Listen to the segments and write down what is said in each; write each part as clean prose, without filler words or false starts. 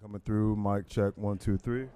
Coming through. Mic check. 1, 2, 3. Good.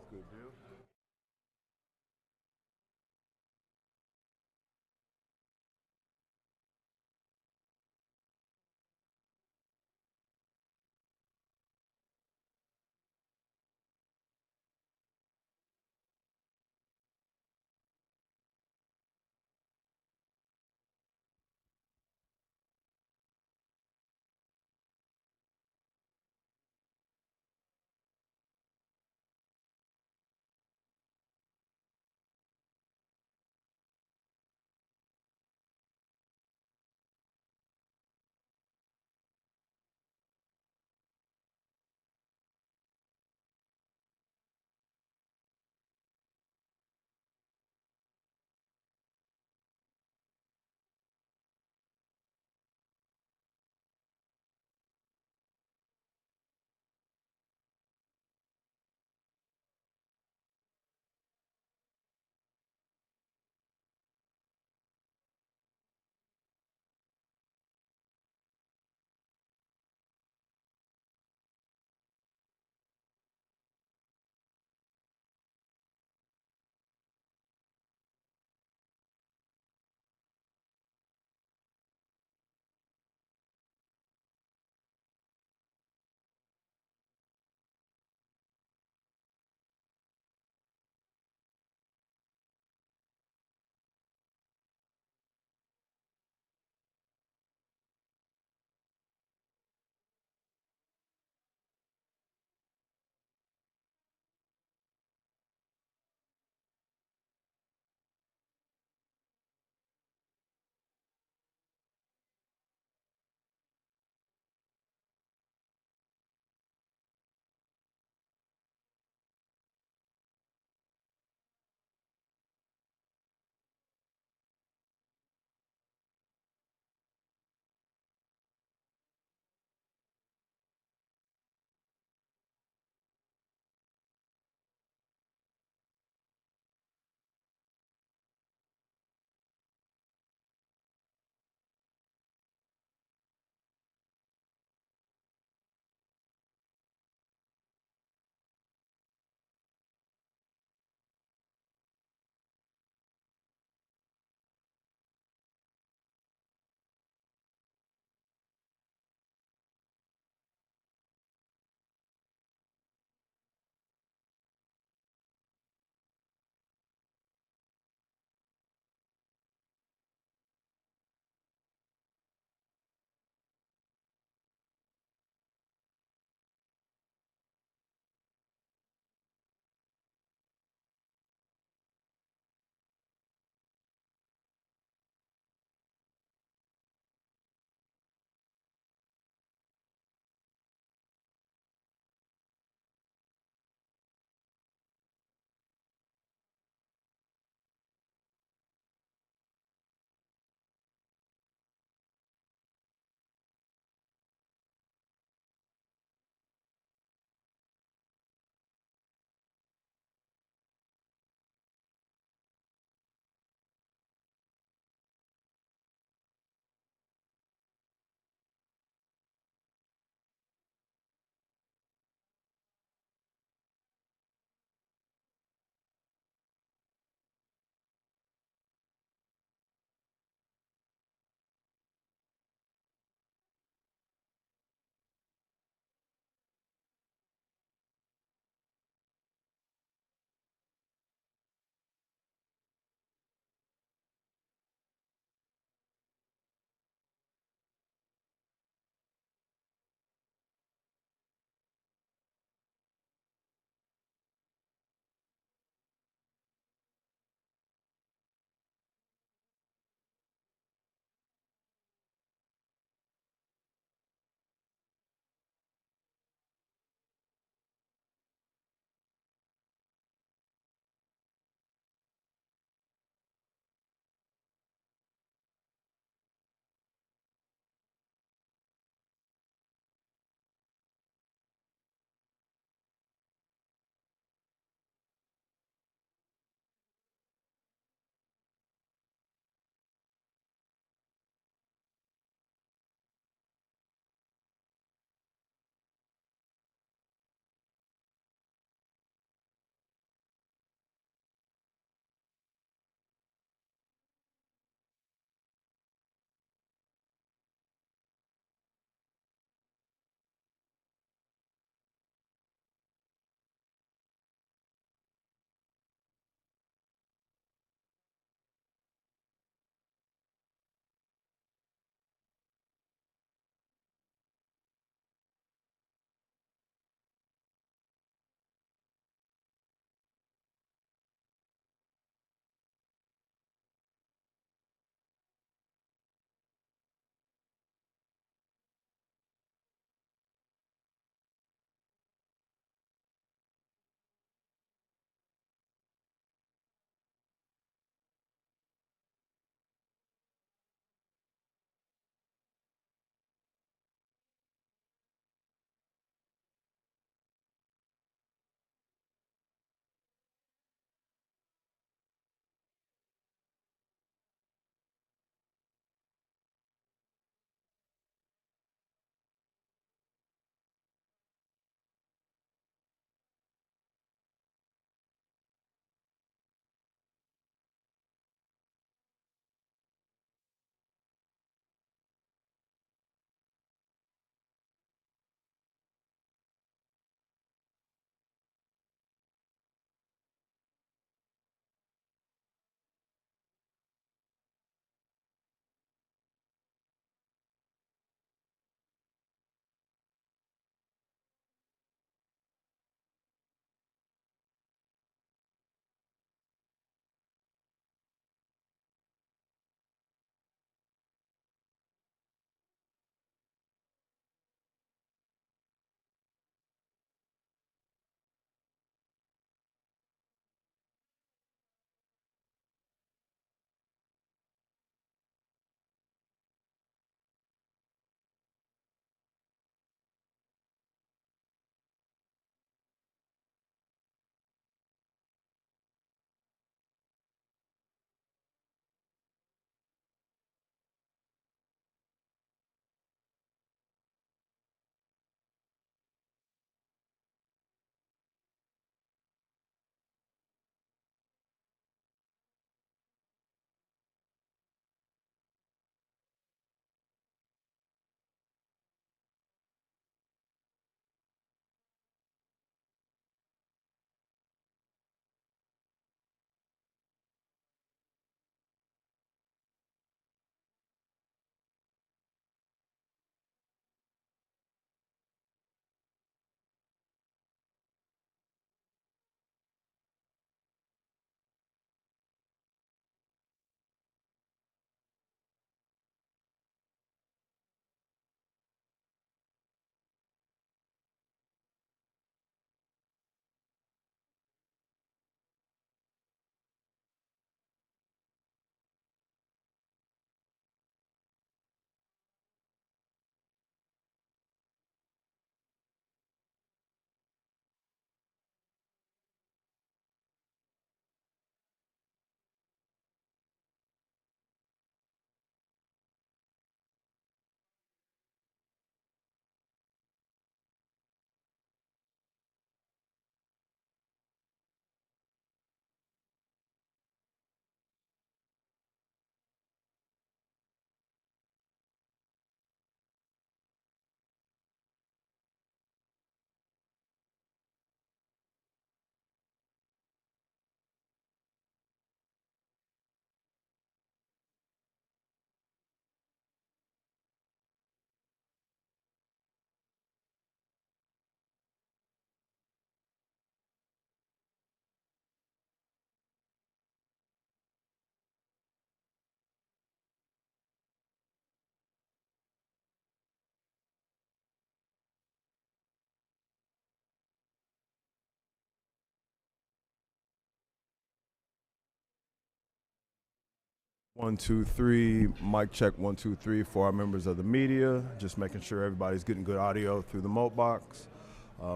One, two, three. Mic check. 1, 2, 3 for our members of the media. Just making sure everybody's getting good audio through the moat box.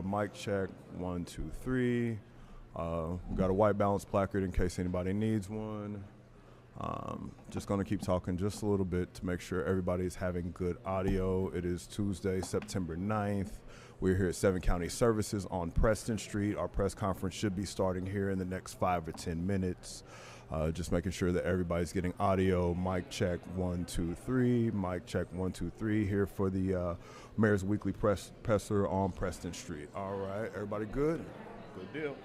Mic check. 1, 2, 3. We got a white balance placard in case anybody needs one. Just going to keep talking just a little bit to make sure everybody's having good audio. It is Tuesday, September 9th. We're here at 7 County Services on Preston Street. Our press conference should be starting here in the next 5 or 10 minutes. Just making sure that everybody's getting audio. Mic check. 1, 2, 3. Mic check. 1, 2, 3 here for the Mayor's Weekly Presser on Preston Street. All right, everybody good? Good deal.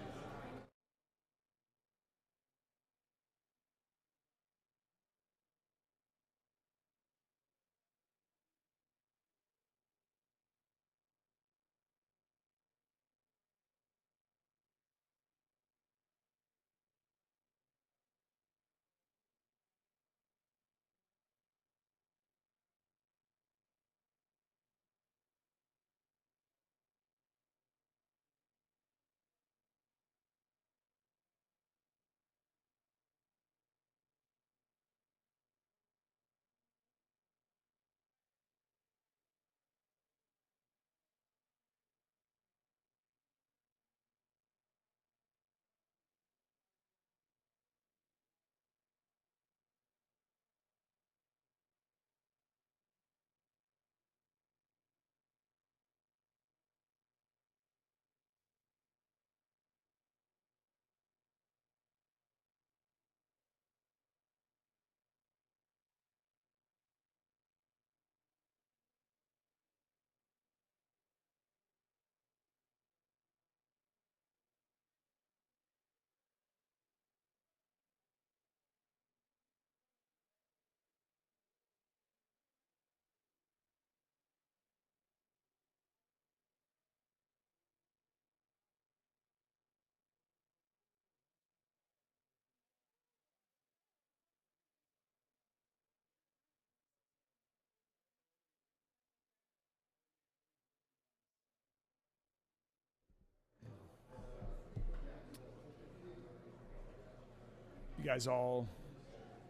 You guys all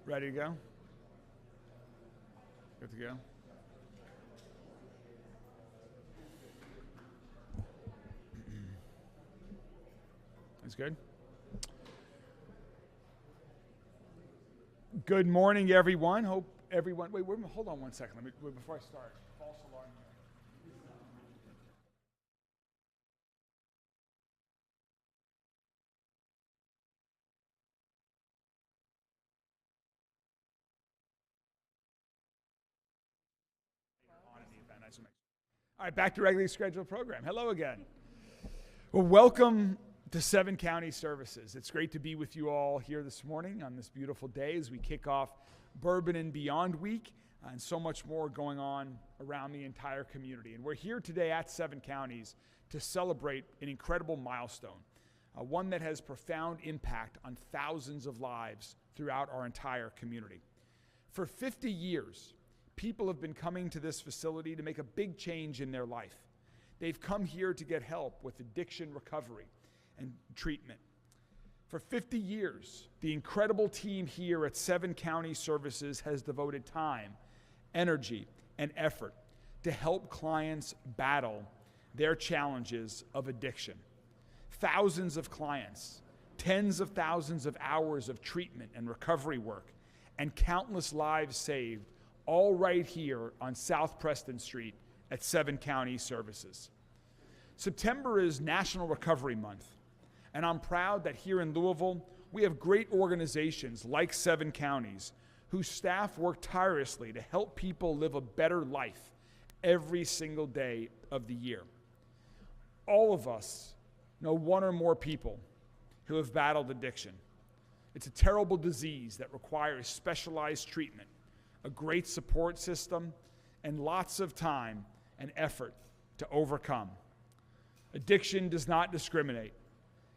ready to go? Good to go? That's good. Good morning, everyone. Hope everyone. Wait, hold on one second. Before I start. False alarm. All right, back to regularly scheduled program. Hello again. Well, welcome to 7 County Services. It's great to be with you all here this morning on this beautiful day as we kick off Bourbon and Beyond Week and so much more going on around the entire community. And we're here today at 7 Counties to celebrate an incredible milestone, one that has profound impact on thousands of lives throughout our entire community. For 50 years, people have been coming to this facility to make a big change in their life. They've come here to get help with addiction recovery and treatment. For 50 years, the incredible team here at 7 County Services has devoted time, energy, and effort to help clients battle their challenges of addiction. Thousands of clients, tens of thousands of hours of treatment and recovery work, and countless lives saved, all right here on South Preston Street at 7 County Services. September is National Recovery Month, and I'm proud that here in Louisville, we have great organizations like 7 Counties whose staff work tirelessly to help people live a better life every single day of the year. All of us know one or more people who have battled addiction. It's a terrible disease that requires specialized treatment, a great support system, and lots of time and effort to overcome. Addiction does not discriminate.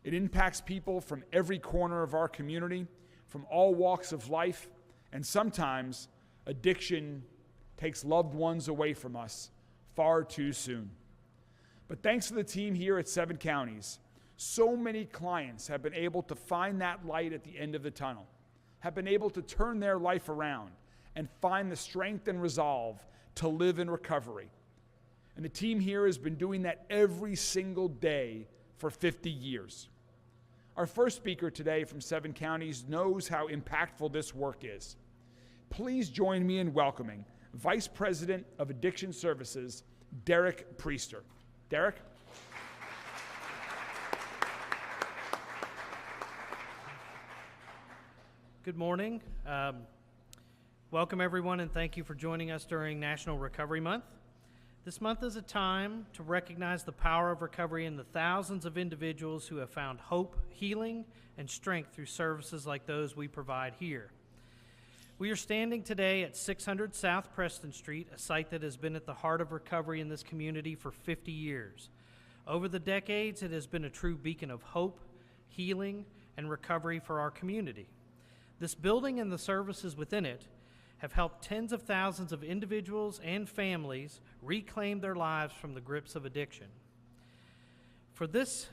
It impacts people from every corner of our community, from all walks of life, and sometimes addiction takes loved ones away from us far too soon. But thanks to the team here at 7 Counties, so many clients have been able to find that light at the end of the tunnel. have been able to turn their life around and find the strength and resolve to live in recovery. And the team here has been doing that every single day for 50 years. Our first speaker today from 7 counties knows how impactful this work is. Please join me in welcoming Vice President of Addiction Services, Derek Priester. Derek? Good morning. Welcome everyone, and thank you for joining us during National Recovery Month. This month is a time to recognize the power of recovery in the thousands of individuals who have found hope, healing, and strength through services like those we provide here. We are standing today at 600 South Preston Street, a site that has been at the heart of recovery in this community for 50 years. Over the decades, it has been a true beacon of hope, healing, and recovery for our community. This building and the services within it have helped tens of thousands of individuals and families reclaim their lives from the grips of addiction. For this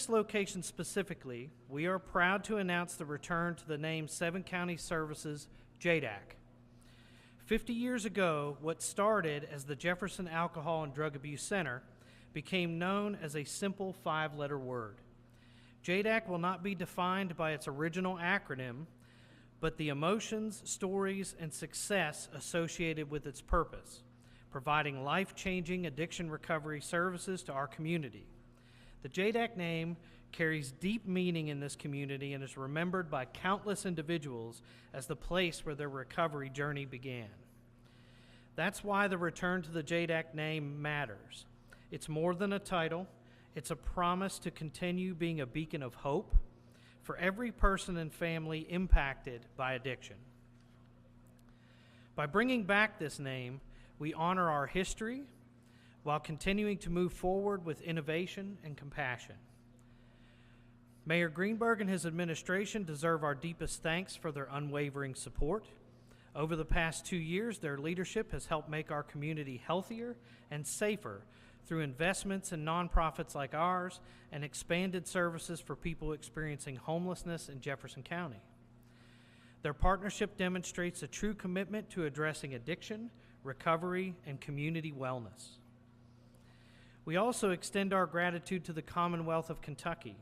location specifically, we are proud to announce the return to the name 7 County Services JDAC. 50 years ago, what started as the Jefferson Alcohol and Drug Abuse Center became known as a simple 5-letter word. JDAC will not be defined by its original acronym, but the emotions, stories, and success associated with its purpose, providing life-changing addiction recovery services to our community. The JDAC name carries deep meaning in this community and is remembered by countless individuals as the place where their recovery journey began. That's why the return to the JDAC name matters. It's more than a title. It's a promise to continue being a beacon of hope for every person and family impacted by addiction. By bringing back this name, we honor our history while continuing to move forward with innovation and compassion. Mayor Greenberg and his administration deserve our deepest thanks for their unwavering support. Over the past 2 years, their leadership has helped make our community healthier and safer through investments in nonprofits like ours and expanded services for people experiencing homelessness in Jefferson County. Their partnership demonstrates a true commitment to addressing addiction, recovery, and community wellness. We also extend our gratitude to the Commonwealth of Kentucky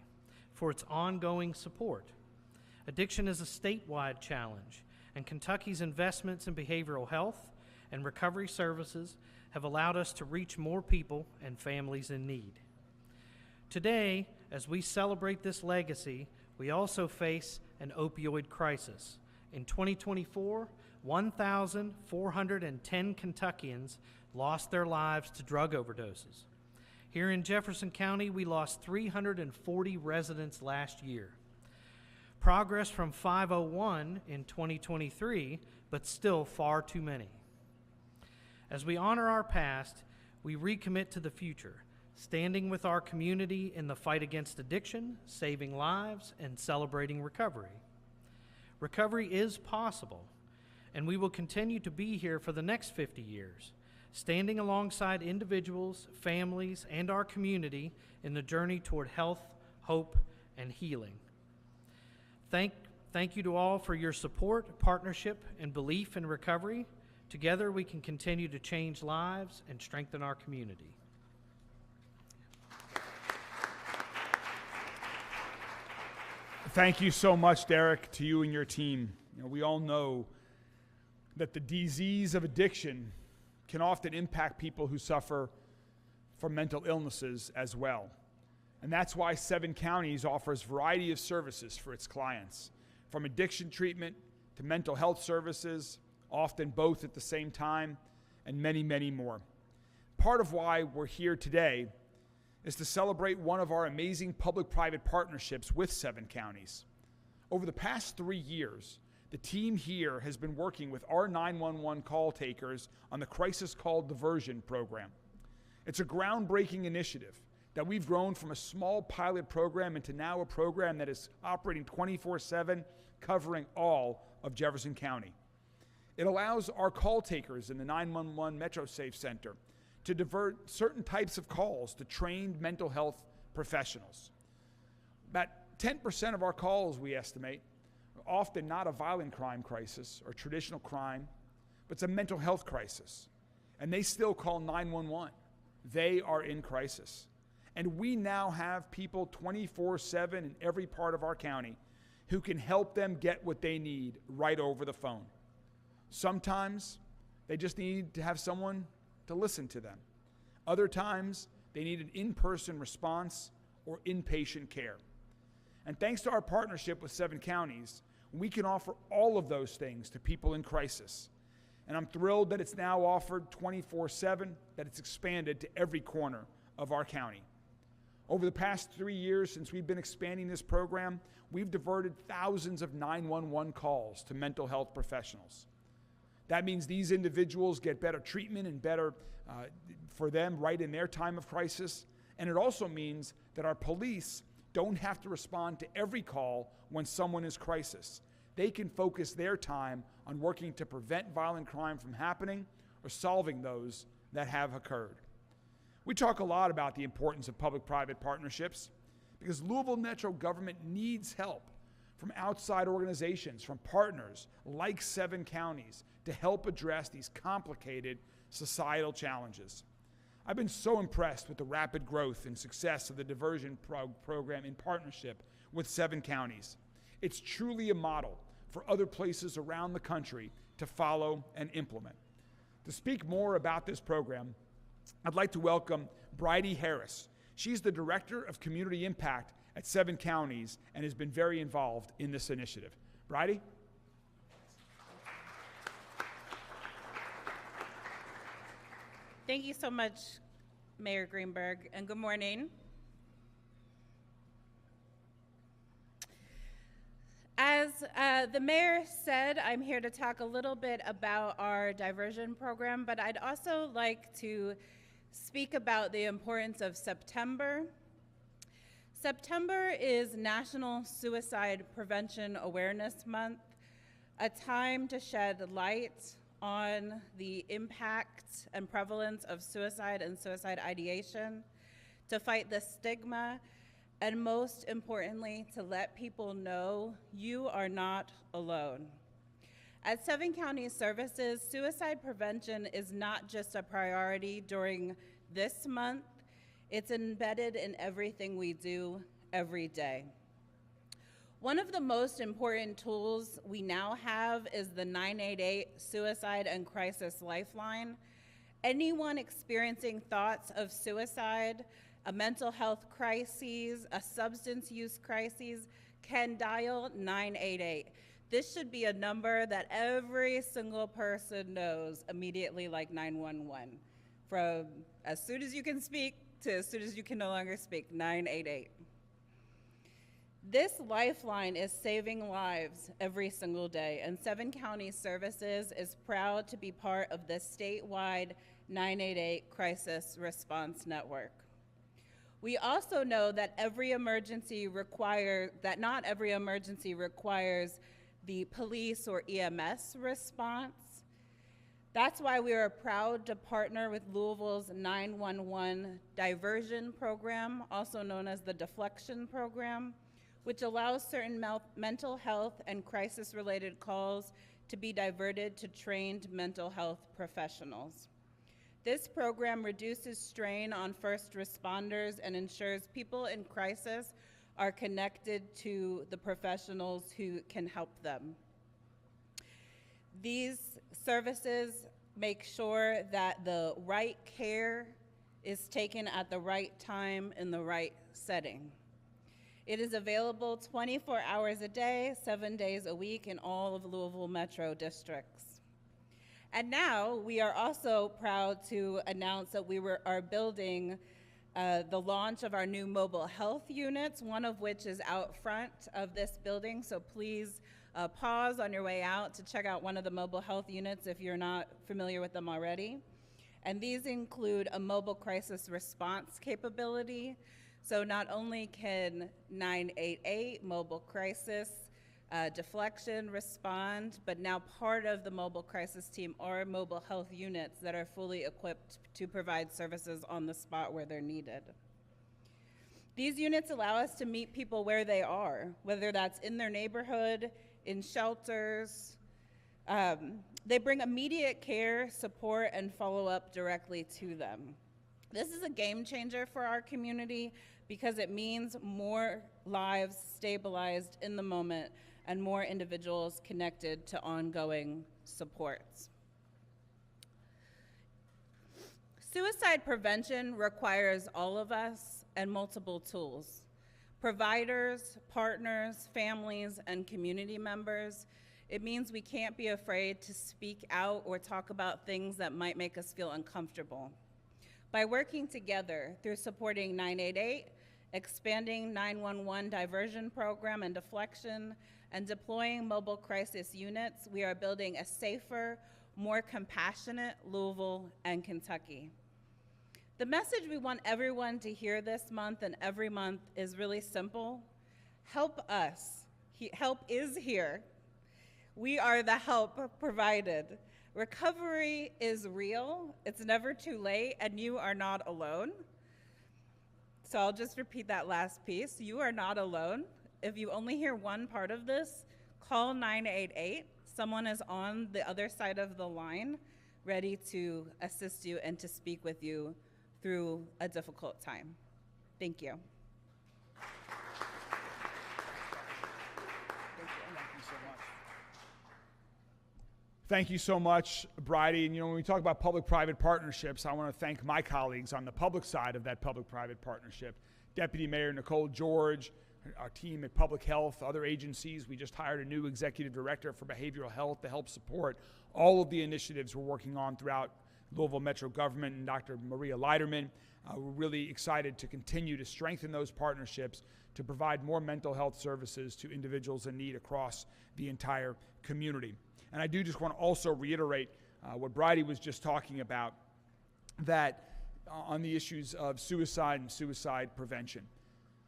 for its ongoing support. Addiction is a statewide challenge, and Kentucky's investments in behavioral health and recovery services have allowed us to reach more people and families in need. Today, as we celebrate this legacy, we also face an opioid crisis. In 2024, 1,410 Kentuckians lost their lives to drug overdoses. Here in Jefferson County, we lost 340 residents last year. Progress from 501 in 2023, but still far too many. As we honor our past, we recommit to the future, standing with our community in the fight against addiction, saving lives, and celebrating recovery. Recovery is possible, and we will continue to be here for the next 50 years, standing alongside individuals, families, and our community in the journey toward health, hope, and healing. Thank you to all for your support, partnership, and belief in recovery. Together, we can continue to change lives and strengthen our community. Thank you so much, Derek, to you and your team. We all know that the disease of addiction can often impact people who suffer from mental illnesses as well. And that's why 7 Counties offers a variety of services for its clients, from addiction treatment to mental health services, often both at the same time, and many, many more. Part of why we're here today is to celebrate one of our amazing public-private partnerships with 7 Counties. Over the past 3 years, the team here has been working with our 911 call takers on the Crisis Call Diversion program. It's a groundbreaking initiative that we've grown from a small pilot program into now a program that is operating 24/7, covering all of Jefferson County. It allows our call takers in the 911 Metro Safe Center to divert certain types of calls to trained mental health professionals. About 10% of our calls, we estimate, often not a violent crime crisis or traditional crime, but it's a mental health crisis. And they still call 911. They are in crisis. And we now have people 24/7 in every part of our county who can help them get what they need right over the phone. Sometimes they just need to have someone to listen to them. Other times they need an in-person response or inpatient care. And thanks to our partnership with 7 counties, we can offer all of those things to people in crisis. And I'm thrilled that it's now offered 24/7, that it's expanded to every corner of our county. Over the past 3 years since we've been expanding this program, we've diverted thousands of 911 calls to mental health professionals. That means these individuals get better treatment and better for them right in their time of crisis. And it also means that our police don't have to respond to every call when someone is crisis. They can focus their time on working to prevent violent crime from happening or solving those that have occurred. We talk a lot about the importance of public-private partnerships because Louisville Metro government needs help from outside organizations, from partners like 7 counties to help address these complicated societal challenges. I've been so impressed with the rapid growth and success of the diversion program in partnership with 7 counties. It's truly a model for other places around the country to follow and implement. To speak more about this program, I'd like to welcome Bridie Harris. She's the Director of Community Impact at 7 counties and has been very involved in this initiative. Bridie? Thank you so much, Mayor Greenberg, and good morning. As the mayor said, I'm here to talk a little bit about our diversion program, but I'd also like to speak about the importance of September. September is National Suicide Prevention Awareness Month, a time to shed light on the impact and prevalence of suicide and suicide ideation, to fight the stigma, and most importantly, to let people know you are not alone. At 7 County Services, suicide prevention is not just a priority during this month, it's embedded in everything we do every day. One of the most important tools we now have is the 988 Suicide and Crisis Lifeline. Anyone experiencing thoughts of suicide, a mental health crisis, a substance use crisis, can dial 988. This should be a number that every single person knows immediately, like 911. From as soon as you can speak to as soon as you can no longer speak, 988. This lifeline is saving lives every single day, and 7 County Services is proud to be part of the statewide 988 Crisis Response Network. We also know that not every emergency requires the police or EMS response. That's why we are proud to partner with Louisville's 911 diversion program, also known as the deflection program, which allows certain mental health and crisis-related calls to be diverted to trained mental health professionals. This program reduces strain on first responders and ensures people in crisis are connected to the professionals who can help them. These services make sure that the right care is taken at the right time in the right setting. It is available 24 hours a day, 7 days a week in all of Louisville Metro districts. And now we are also proud to announce that we are building the launch of our new mobile health units, one of which is out front of this building. So please pause on your way out to check out one of the mobile health units if you're not familiar with them already. And these include a mobile crisis response capability. So not only can 988 mobile crisis deflection respond, but now part of the mobile crisis team are mobile health units that are fully equipped to provide services on the spot where they're needed. These units allow us to meet people where they are, whether that's in their neighborhood, in shelters. They bring immediate care, support, and follow-up directly to them. This is a game changer for our community because it means more lives stabilized in the moment and more individuals connected to ongoing supports. Suicide prevention requires all of us and multiple tools. Providers, partners, families, and community members. It means we can't be afraid to speak out or talk about things that might make us feel uncomfortable. By working together through supporting 988, expanding 911 diversion program and deflection, and deploying mobile crisis units, we are building a safer, more compassionate Louisville and Kentucky. The message we want everyone to hear this month and every month is really simple. Help us. Help is here. We are the help provided. Recovery is real. It's never too late, and you are not alone. So I'll just repeat that last piece. You are not alone. If you only hear one part of this, call 988. Someone is on the other side of the line, ready to assist you and to speak with you through a difficult time. Thank you. Thank you so much, Bridie. And when we talk about public-private partnerships, I want to thank my colleagues on the public side of that public-private partnership. Deputy Mayor Nicole George, our team at Public Health, other agencies. We just hired a new executive director for behavioral health to help support all of the initiatives we're working on throughout Louisville Metro government, and Dr. Maria Leiterman. We're really excited to continue to strengthen those partnerships to provide more mental health services to individuals in need across the entire community. And I do just want to also reiterate what Bridie was just talking about, that on the issues of suicide and suicide prevention.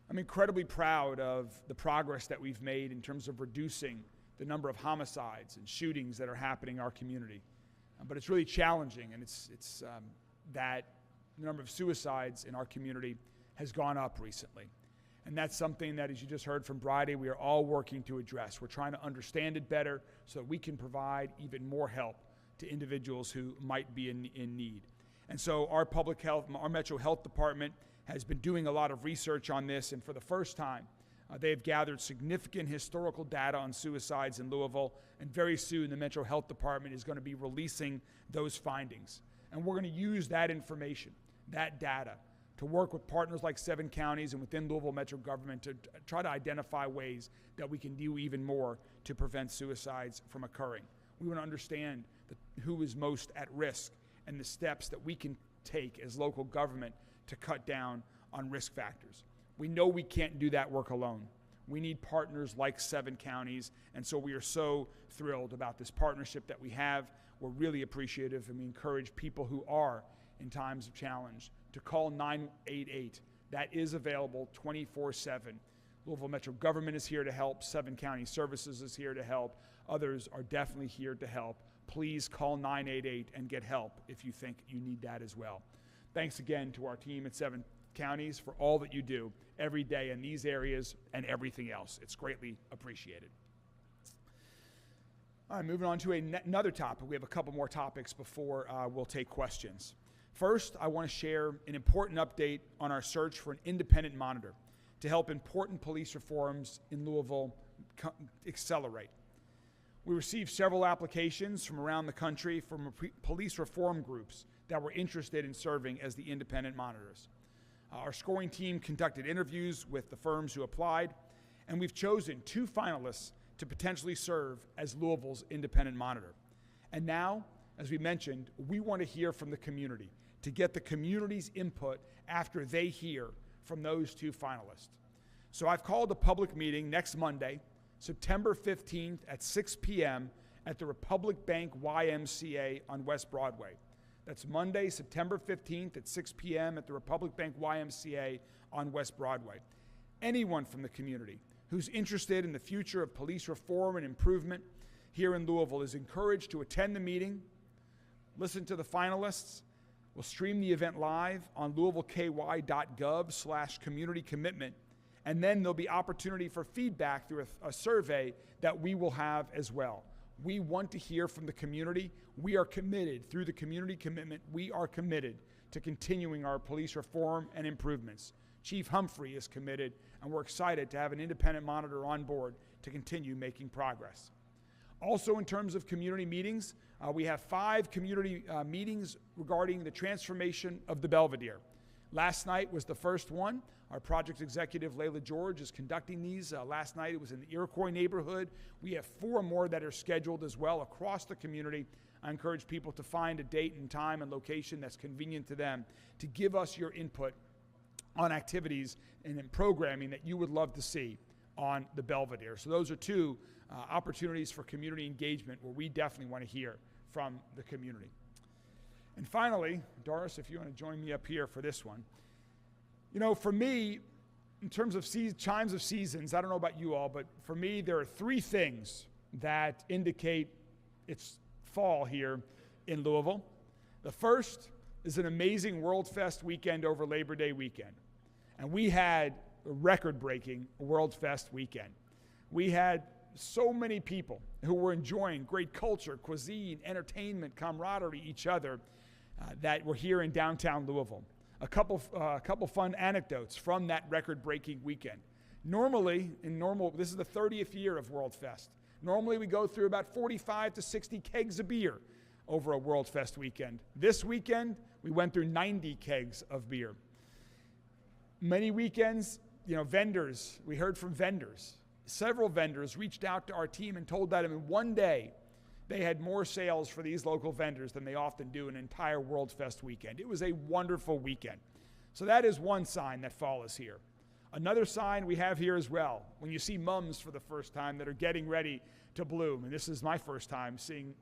I'm incredibly proud of the progress that we've made in terms of reducing the number of homicides and shootings that are happening in our community. But it's really challenging, and it's that the number of suicides in our community has gone up recently. And that's something that, as you just heard from Bridie, we are all working to address. We're trying to understand it better so that we can provide even more help to individuals who might be in need. And so our public health, our Metro Health Department has been doing a lot of research on this, and for the first time, they've gathered significant historical data on suicides in Louisville, and very soon the Metro Health Department is going to be releasing those findings. And we're going to use that information, that data, to work with partners like 7 counties and within Louisville Metro government to try to identify ways that we can do even more to prevent suicides from occurring. We want to understand who is most at risk and the steps that we can take as local government to cut down on risk factors. We know we can't do that work alone. We need partners like 7 counties, and so we are so thrilled about this partnership that we have. We're really appreciative, and we encourage people who are in times of challenge to call 988. That is available 24/7. Louisville Metro government is here to help. 7 County Services is here to help. Others are definitely here to help. Please call 988 and get help if you think you need that as well. Thanks again to our team at 7 counties for all that you do every day in these areas and everything else. It's greatly appreciated. All right, moving on to another topic. We have a couple more topics before we'll take questions. First, I want to share an important update on our search for an independent monitor to help important police reforms in Louisville accelerate. We received several applications from around the country from police reform groups that were interested in serving as the independent monitors. Our scoring team conducted interviews with the firms who applied, and we've chosen 2 finalists to potentially serve as Louisville's independent monitor. And now, as we mentioned, we want to hear from the community to get the community's input after they hear from those 2 finalists. So I've called a public meeting next Monday, September 15th at 6 p.m. at the Republic Bank YMCA on West Broadway. That's Monday, September 15th at 6 p.m. at the Republic Bank YMCA on West Broadway. Anyone from the community who's interested in the future of police reform and improvement here in Louisville is encouraged to attend the meeting, listen to the finalists. We'll stream the event live on louisvilleky.gov/community commitment, And then there'll be opportunity for feedback through a survey that we will have as well. We want to hear from the community. We are committed, through the community commitment, we are committed to continuing our police reform and improvements. Chief Humphrey is committed, and we're excited to have an independent monitor on board to continue making progress. Also, in terms of community meetings, we have 5 community meetings regarding the transformation of the Belvedere. Last night was the first one. Our project executive, Layla George, is conducting these. Last night it was in the Iroquois neighborhood. We have 4 more that are scheduled as well across the community. I encourage people to find a date and time and location that's convenient to them to give us your input on activities and in programming that you would love to see on the Belvedere. So those are 2 opportunities for community engagement where we definitely want to hear from the community. And finally, Doris, if you want to join me up here for this one. You know, for me, in terms of chimes of seasons, I don't know about you all, but for me, there are 3 things that indicate it's fall here in Louisville. The first is an amazing World Fest weekend over Labor Day weekend. And we had a record-breaking World Fest weekend. We had so many people who were enjoying great culture, cuisine, entertainment, camaraderie, each other, that were here in downtown Louisville. A couple fun anecdotes from that record-breaking weekend. This is the 30th year of World Fest. Normally we go through about 45 to 60 kegs of beer over a World Fest weekend. This weekend, we went through 90 kegs of beer. Many weekends, vendors, we heard from vendors. Several vendors reached out to our team and told that in one day, they had more sales for these local vendors than they often do an entire World Fest weekend. It was a wonderful weekend. So that is one sign that fall is here. Another sign we have here as well, when you see mums for the first time that are getting ready to bloom, and this is my first time seeing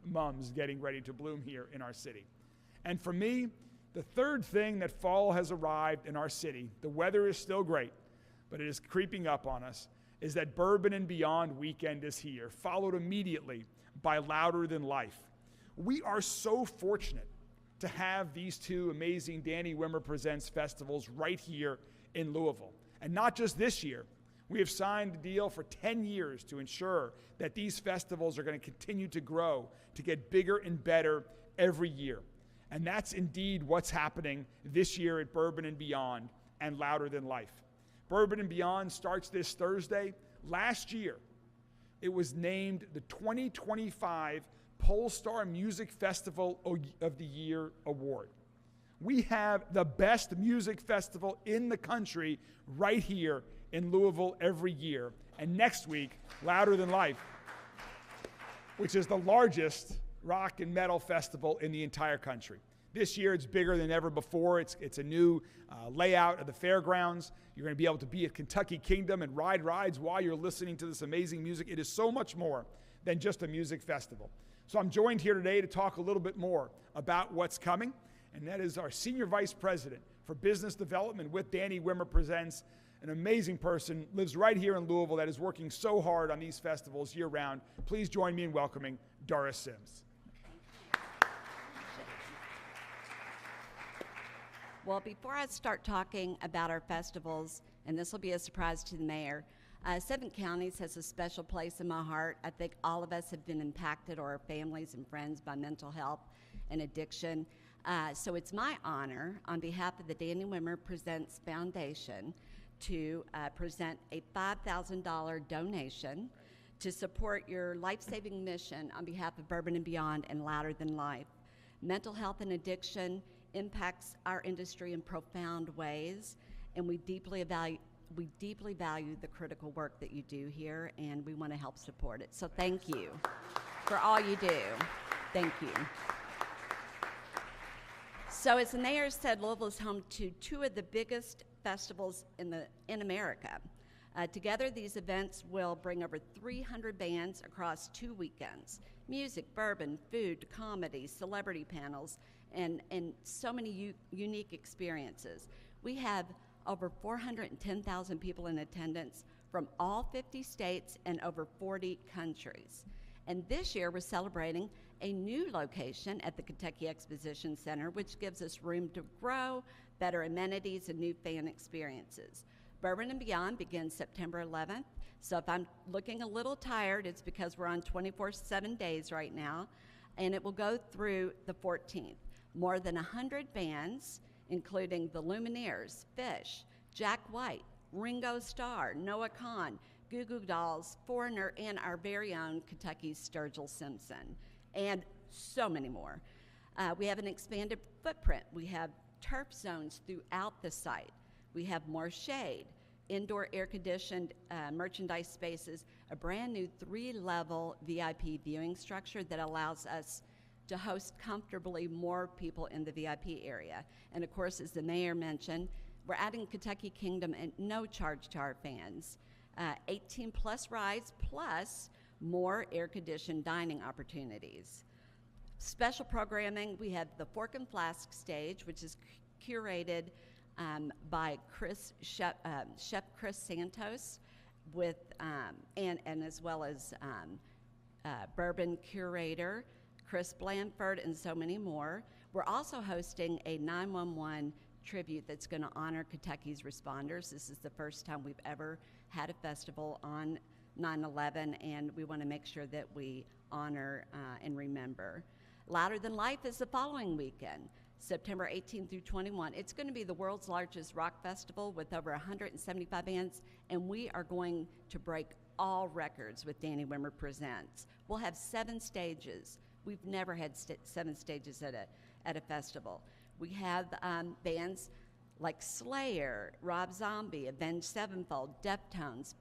mums getting ready to bloom here in our city. And for me, the third thing that fall has arrived in our city, the weather is still great, but it is creeping up on us, is that Bourbon and Beyond weekend is here, followed immediately by Louder Than Life. We are so fortunate to have these 2 amazing Danny Wimmer Presents festivals right here in Louisville. And not just this year. We have signed a deal for 10 years to ensure that these festivals are going to continue to grow, to get bigger and better every year. And that's indeed what's happening this year at Bourbon and Beyond and Louder Than Life. Bourbon and Beyond starts this Thursday. Last year, it was named the 2025 Polestar Music Festival of the Year Award. We have the best music festival in the country right here in Louisville every year. And next week, Louder Than Life, which is the largest rock and metal festival in the entire country. This year, it's bigger than ever before. It's a new layout of the fairgrounds. You're going to be able to be at Kentucky Kingdom and ride rides while you're listening to this amazing music. It is so much more than just a music festival. So I'm joined here today to talk a little bit more about what's coming, and that is our Senior Vice President for Business Development with Danny Wimmer Presents, an amazing person, lives right here in Louisville that is working so hard on these festivals year-round. Please join me in welcoming Doris Sims. Well, before I start talking about our festivals, and this will be a surprise to the mayor, 7 Counties has a special place in my heart. I think all of us have been impacted, or our families and friends, by mental health and addiction. So it's my honor, on behalf of the Danny Wimmer Presents Foundation, to present a $5,000 donation to support your life-saving mission on behalf of Bourbon and Beyond and Louder Than Life. Mental health and addiction impacts our industry in profound ways, and we deeply value the critical work that you do here, and we want to help support it. So thank you for all you do. Thank you. So as the mayor said, Louisville is home to 2 of the biggest festivals in America. Together, these events will bring over 300 bands across 2 weekends. Music, bourbon, food, comedy, celebrity panels, and so many unique experiences. We have over 410,000 people in attendance from all 50 states and over 40 countries. And this year, we're celebrating a new location at the Kentucky Exposition Center, which gives us room to grow, better amenities, and new fan experiences. Bourbon and Beyond begins September 11th. So if I'm looking a little tired, it's because we're on 24/7 days right now, and it will go through the 14th. More than 100 bands, including the Lumineers, Fish, Jack White, Ringo Starr, Noah Kahan, Goo Goo Dolls, Foreigner, and our very own Kentucky Sturgill Simpson, and so many more. We have an expanded footprint. We have turf zones throughout the site. We have more shade, indoor air-conditioned merchandise spaces, a brand new 3-level VIP viewing structure that allows us to host comfortably more people in the VIP area. And of course, as the mayor mentioned, we're adding Kentucky Kingdom at no charge to our fans. 18-plus rides, plus more air-conditioned dining opportunities. Special programming, we have the Fork and Flask stage, which is curated by Chef Chris Santos, with and as well as bourbon curator Chris Blanford, and so many more. We're also hosting a 911 tribute that's going to honor Kentucky's responders. This is the first time we've ever had a festival on 9/11, and we want to make sure that we honor and remember. Louder Than Life is the following weekend, September 18 through 21. It's going to be the world's largest rock festival with over 175 bands, and we are going to break all records with Danny Wimmer Presents. We'll have 7 stages. We've never had 7 stages at a festival. We have bands like Slayer, Rob Zombie, Avenged Sevenfold, Deftones,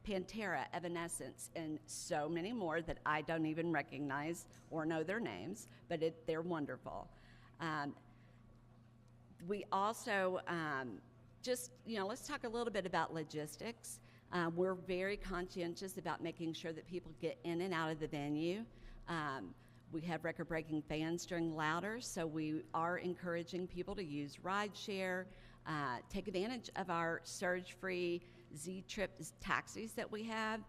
Pantera, Evanescence, and so many more that I don't even recognize or know their names, but they're wonderful. We also let's talk a little bit about logistics. We're very conscientious about making sure that people get in and out of the venue. We have record-breaking fans during Louder, so we are encouraging people to use rideshare, take advantage of our surge-free Z-Trip taxis that we have.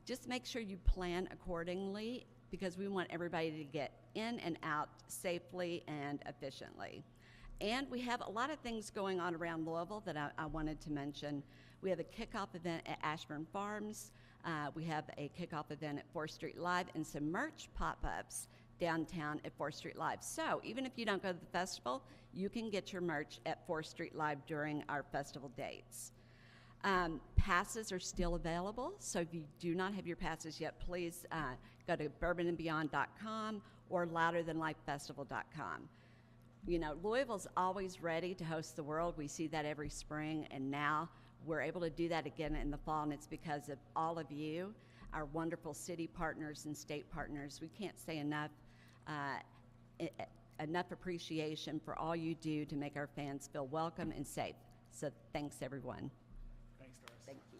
Just make sure you plan accordingly, because we want everybody to get in and out safely and efficiently. And we have a lot of things going on around Louisville that I wanted to mention. We have a kickoff event at Ashburn Farms. We have a kickoff event at 4th Street Live, and some merch pop-ups downtown at 4th Street Live. So even if you don't go to the festival, you can get your merch at 4th Street Live during our festival dates. Passes are still available, so if you do not have your passes yet, please go to bourbonandbeyond.com or louderthanlifefestival.com. You know, Louisville's always ready to host the world. We see that every spring, and now we're able to do that again in the fall, and it's because of all of you, our wonderful city partners and state partners. We can't say enough appreciation for all you do to make our fans feel welcome and safe. So thanks, everyone. Thanks, Doris. Thank you.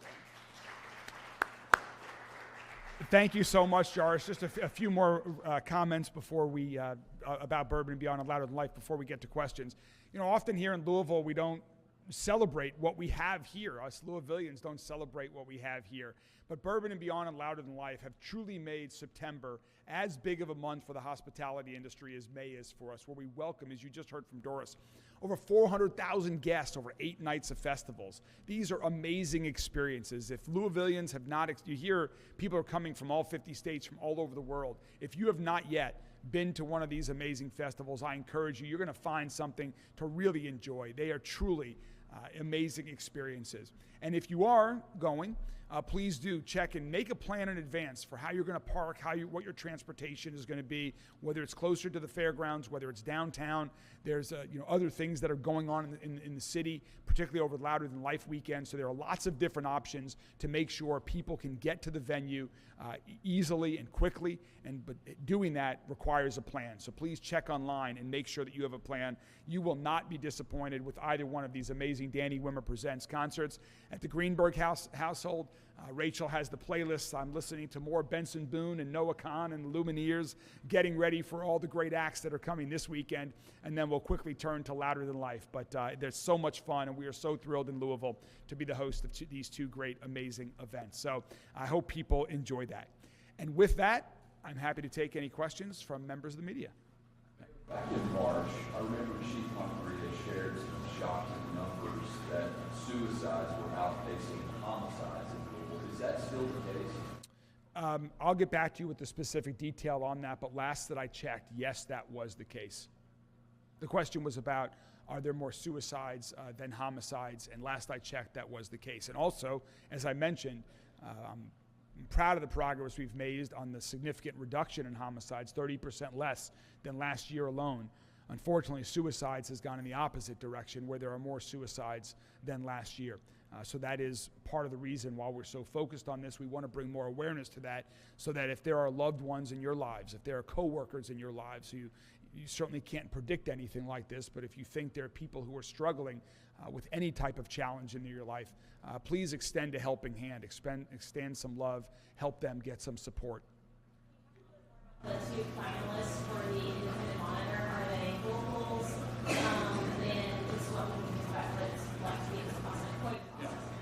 Thank you so much, Doris. Just a few more comments before we about Bourbon and Beyond and Louder Than Life before we get to questions. You know, often here in Louisville, we don't celebrate what we have here. Us Louisvillians don't celebrate what we have here. But Bourbon and Beyond and Louder Than Life have truly made September as big of a month for the hospitality industry as May is for us, where we welcome, as you just heard from Doris, over 400,000 guests over 8 nights of festivals. These are amazing experiences. If Louisvillians have not, you hear people are coming from all 50 states, from all over the world. If you have not yet been to one of these amazing festivals, I encourage you, you're going to find something to really enjoy. They are truly amazing experiences. And if you are going, please do check and make a plan in advance for how you're going to park, what your transportation is going to be, whether it's closer to the fairgrounds, whether it's downtown. There's other things that are going on in the city, particularly over Louder Than Life weekend. So there are lots of different options to make sure people can get to the venue easily and quickly. But doing that requires a plan. So please check online and make sure that you have a plan. You will not be disappointed with either one of these amazing Danny Wimmer Presents concerts. At the Greenberg household, Rachel has the playlists. I'm listening to more Benson Boone and Noah Kahan and the Lumineers, getting ready for all the great acts that are coming this weekend. And then we'll quickly turn to Louder Than Life. But there's so much fun, and we are so thrilled in Louisville to be the host of these 2 great, amazing events. So I hope people enjoy that. And with that, I'm happy to take any questions from members of the media. Back in March, I remember Chief Humphrey shared some shocking numbers that suicides were outpacing homicides in Louisville. Is that still the case? I'll get back to you with the specific detail on that, but last that I checked, yes, that was the case. The question was about, are there more suicides than homicides? And last I checked, that was the case. And also, as I mentioned, I'm proud of the progress we've made on the significant reduction in homicides, 30% less than last year alone. Unfortunately, suicides has gone in the opposite direction, where there are more suicides than last year. So that is part of the reason why we're so focused on this. We want to bring more awareness to that, so that if there are loved ones in your lives, if there are coworkers in your lives, you certainly can't predict anything like this, but if you think there are people who are struggling with any type of challenge in your life, please extend a helping hand, extend some love, help them get some support. The two finalists for the Independent Monitor, are they locals? And just what we can expect what's like to be this process.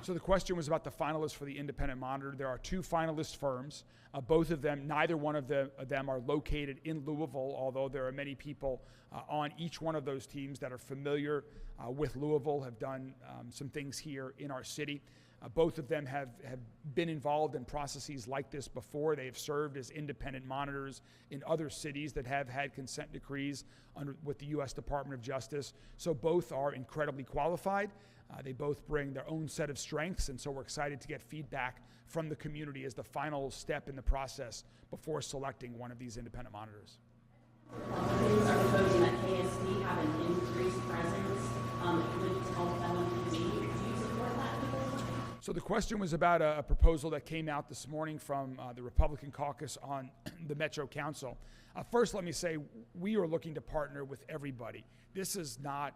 So the question was about the finalists for the Independent Monitor. There are two finalist firms. Both of them, neither one of them are located in Louisville, although there are many people on each one of those teams that are familiar with Louisville, have done some things here in our city. Both of them have been involved in processes like this before. They have served as independent monitors in other cities that have had consent decrees with the U.S. Department of Justice. So both are incredibly qualified. They both bring their own set of strengths, and so we're excited to get feedback from the community as the final step in the process before selecting one of these independent monitors. Republicans are proposing that KSP have an increased presence with help LMPD. Do you support that proposal? So the question was about a proposal that came out this morning from the Republican caucus on the Metro Council. First, let me say, we are looking to partner with everybody. This is not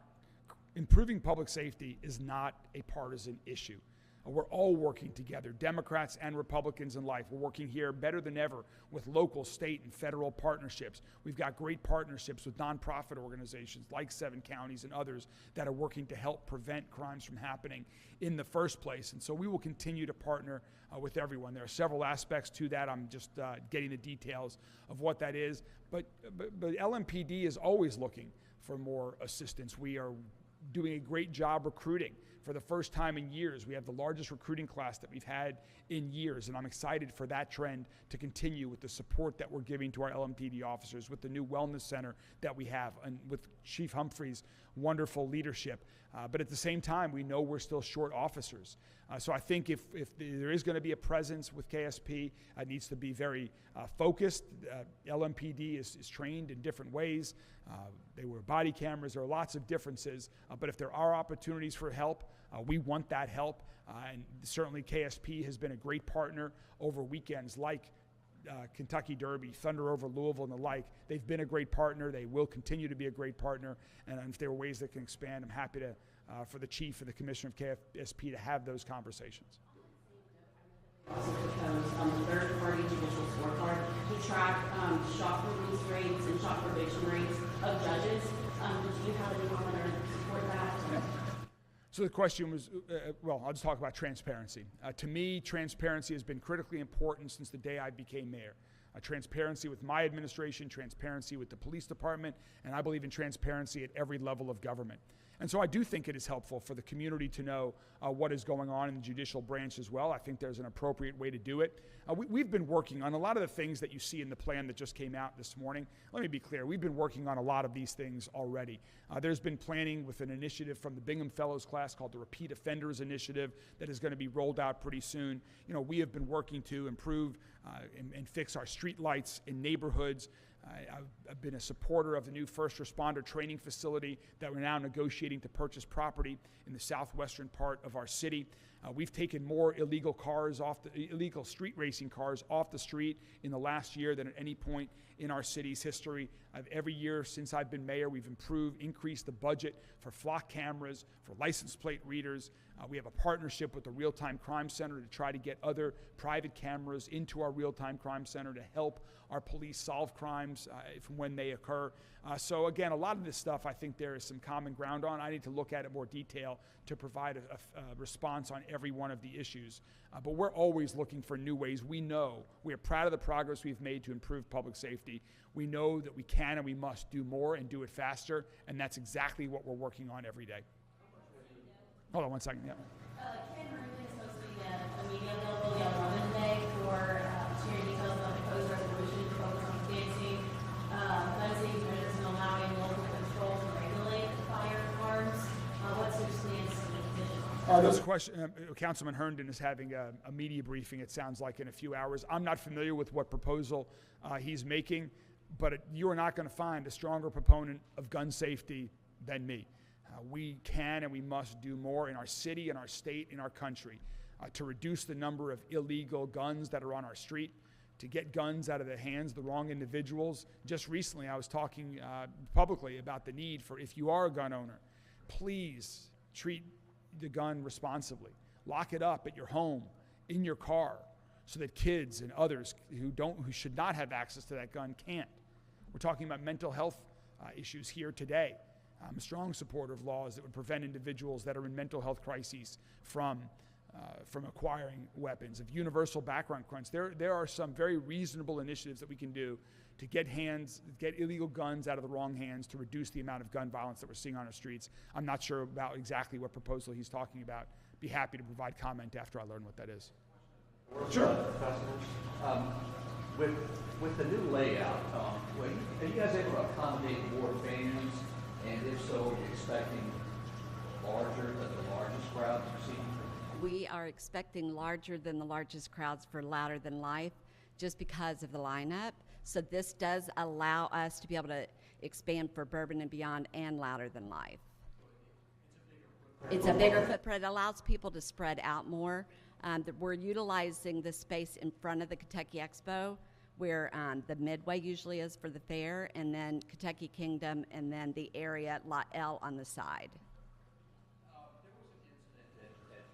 improving public safety is not a partisan issue. We're all working together, Democrats and Republicans in life. We're working here better than ever with local, state, and federal partnerships. We've got great partnerships with nonprofit organizations like 7 counties and others that are working to help prevent crimes from happening in the first place. And so we will continue to partner with everyone. There are several aspects to that. I'm just getting the details of what that is. But LMPD is always looking for more assistance. We are doing a great job recruiting. For the first time in years, we have the largest recruiting class that we've had in years, and I'm excited for that trend to continue with the support that we're giving to our LMPD officers, with the new wellness center that we have, and with Chief Humphrey's wonderful leadership. But at the same time, we know we're still short officers. So I think if there is going to be a presence with KSP, it needs to be very focused. LMPD is trained in different ways. They wear body cameras. There are lots of differences. But if there are opportunities for help, we want that help. And certainly KSP has been a great partner over weekends like Kentucky Derby, Thunder over Louisville, and the like. They've been a great partner. They will continue to be a great partner. And if there are ways that can expand, I'm happy to, for the chief and the commissioner of KSP to have those conversations. Also proposed the third-party judicial scorecard to track shock release rates and shock prediction rates of judges. Do you have any comment or support that? So the question was, well, I'll just talk about transparency. To me, transparency has been critically important since the day I became mayor. Transparency with my administration, transparency with the police department, and I believe in transparency at every level of government. And so I do think it is helpful for the community to know what is going on in the judicial branch as well. I think there's an appropriate way to do it. We've been working on a lot of the things that you see in the plan that just came out this morning. Let me be clear, we've been working on a lot of these things already. There's been planning with an initiative from the Bingham Fellows class called the Repeat Offenders Initiative that is going to be rolled out pretty soon. You know, we have been working to improve and fix our street lights in neighborhoods. I've been a supporter of the new first responder training facility that we're now negotiating to purchase property in the southwestern part of our city. We've taken more illegal street racing cars off the street in the last year than at any point in our city's history. Every year since I've been mayor, we've increased the budget for flock cameras, for license plate readers. We have a partnership with the Real-Time Crime Center to try to get other private cameras into our Real-Time Crime Center to help our police solve crimes from when they occur. So again, a lot of this stuff I think there is some common ground on. I need to look at it more detail to provide a response on every one of the issues. But we're always looking for new ways. We know we are proud of the progress we've made to improve public safety. We know that we can and we must do more and do it faster, and that's exactly what we're working on every day. Hold on 1 second. Yeah. Ken Rubin is supposed to be a media availability on Monday for sharing details about the proposed resolution to focus on financing, gun safety measures and allowing local control to regulate firearms. What's your stance on the position? There's a question. Councilman Herndon is having a media briefing, it sounds like, in a few hours. I'm not familiar with what proposal he's making, but you are not going to find a stronger proponent of gun safety than me. We can and we must do more in our city, in our state, in our country to reduce the number of illegal guns that are on our street, to get guns out of the hands of the wrong individuals. Just recently, I was talking publicly about the need for, if you are a gun owner, please treat the gun responsibly. Lock it up at your home, in your car, so that kids and others who should not have access to that gun can't. We're talking about mental health issues here today. I'm a strong supporter of laws that would prevent individuals that are in mental health crises from acquiring weapons, of universal background checks. There are some very reasonable initiatives that we can do to get illegal guns out of the wrong hands, to reduce the amount of gun violence that we're seeing on our streets. I'm not sure about exactly what proposal he's talking about. Be happy to provide comment after I learn what that is. Sure. With the new layout, are you guys able to accommodate more families? And if so, are you expecting larger than the largest crowd you've seen? We are expecting larger than the largest crowds for Louder Than Life just because of the lineup. So this does allow us to be able to expand for Bourbon and Beyond and Louder Than Life. It's a bigger footprint. It allows people to spread out more. We're utilizing the space in front of the Kentucky Expo, where the Midway usually is for the fair, and then Kentucky Kingdom, and then the area Lot L on the side. There was an incident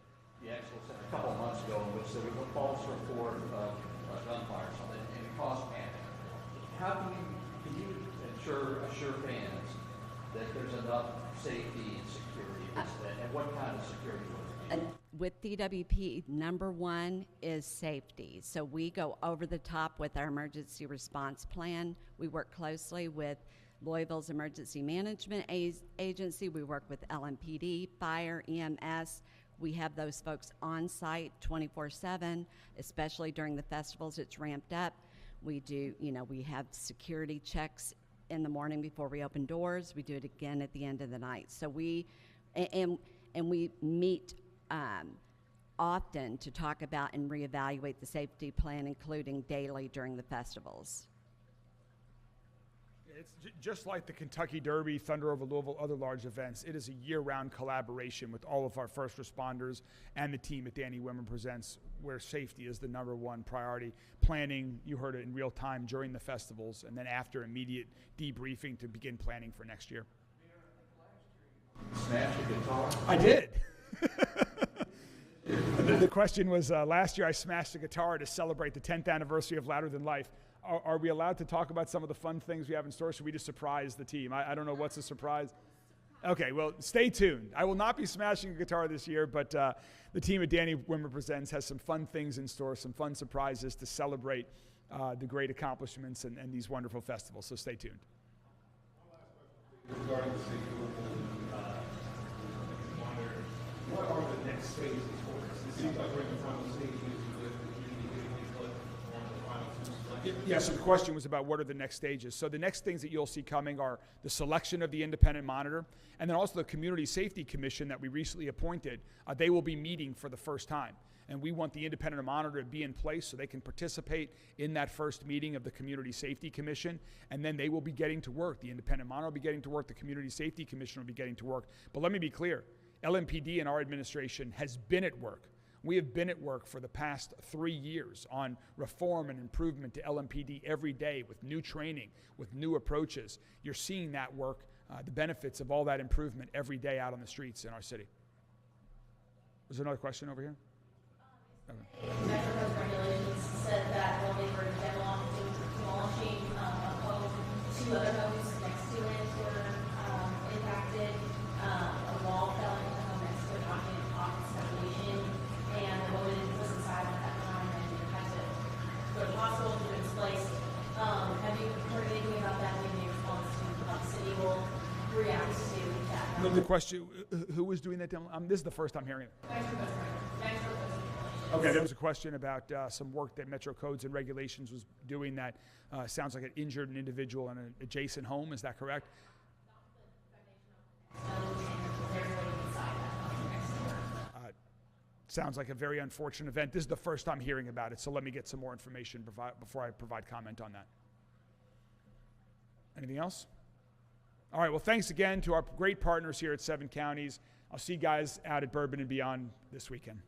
at the Expo Center a couple of months ago in which there was a false report of gunfire or something, and it caused panic. How can you assure fans that there's enough safety and security at this event, and what kind of security was it? With DWP, number one is safety. So we go over the top with our emergency response plan. We work closely with Louisville's Emergency Management Agency. We work with LMPD, Fire, EMS. We have those folks on site 24/7, especially during the festivals. It's ramped up. We do, we have security checks in the morning before we open doors. We do it again at the end of the night. So we meet often to talk about and reevaluate the safety plan, including daily during the festivals. It's just like the Kentucky Derby, Thunder over Louisville, other large events. It is a year-round collaboration with all of our first responders and the team at Danny Women Presents, where safety is the number one priority. Planning, you heard it in real time during the festivals, and then after, immediate debriefing to begin planning for next year. Smash a guitar? I did. The question was, last year I smashed a guitar to celebrate the 10th anniversary of Louder Than Life. Are we allowed to talk about some of the fun things we have in store? Should we just surprise the team? I don't know what's a surprise. Okay, well, stay tuned. I will not be smashing a guitar this year, but the team at Danny Women Presents has some fun things in store, some fun surprises to celebrate the great accomplishments and these wonderful festivals, so stay tuned. Regarding the city what are the next phases for us? It seems like we're in the final stages with the community input on the final two selections. Yeah, so the question was about what are the next stages. So the next things that you'll see coming are the selection of the independent monitor, and then also the Community Safety Commission that we recently appointed. They will be meeting for the first time. And we want the independent monitor to be in place so they can participate in that first meeting of the Community Safety Commission, and then they will be getting to work. The independent monitor will be getting to work, the Community Safety Commission will be getting to work. But let me be clear, LMPD and our administration has been at work. We have been at work for the past 3 years on reform and improvement to LMPD every day with new training, with new approaches. You're seeing that work, the benefits of all that improvement every day out on the streets in our city. Was there another question over here? Metro's regulations said that lawmakers demolishing a home, 2 other homes next to it were impacted. A wall fell into the home next to an office separation, and the woman was inside at that time and had to go to the hospital to be displaced. Have you heard anything about that? Maybe in response to how the city will react to that? No, The question, who was doing that demo? This is the first I'm hearing it. Okay, there was a question about some work that Metro Codes and Regulations was doing that sounds like it injured an individual in an adjacent home. Is that correct? Sounds like a very unfortunate event. This is the first I'm hearing about it, so let me get some more information before I provide comment on that. Anything else? All right, well, thanks again to our great partners here at 7 Counties. I'll see you guys out at Bourbon and Beyond this weekend.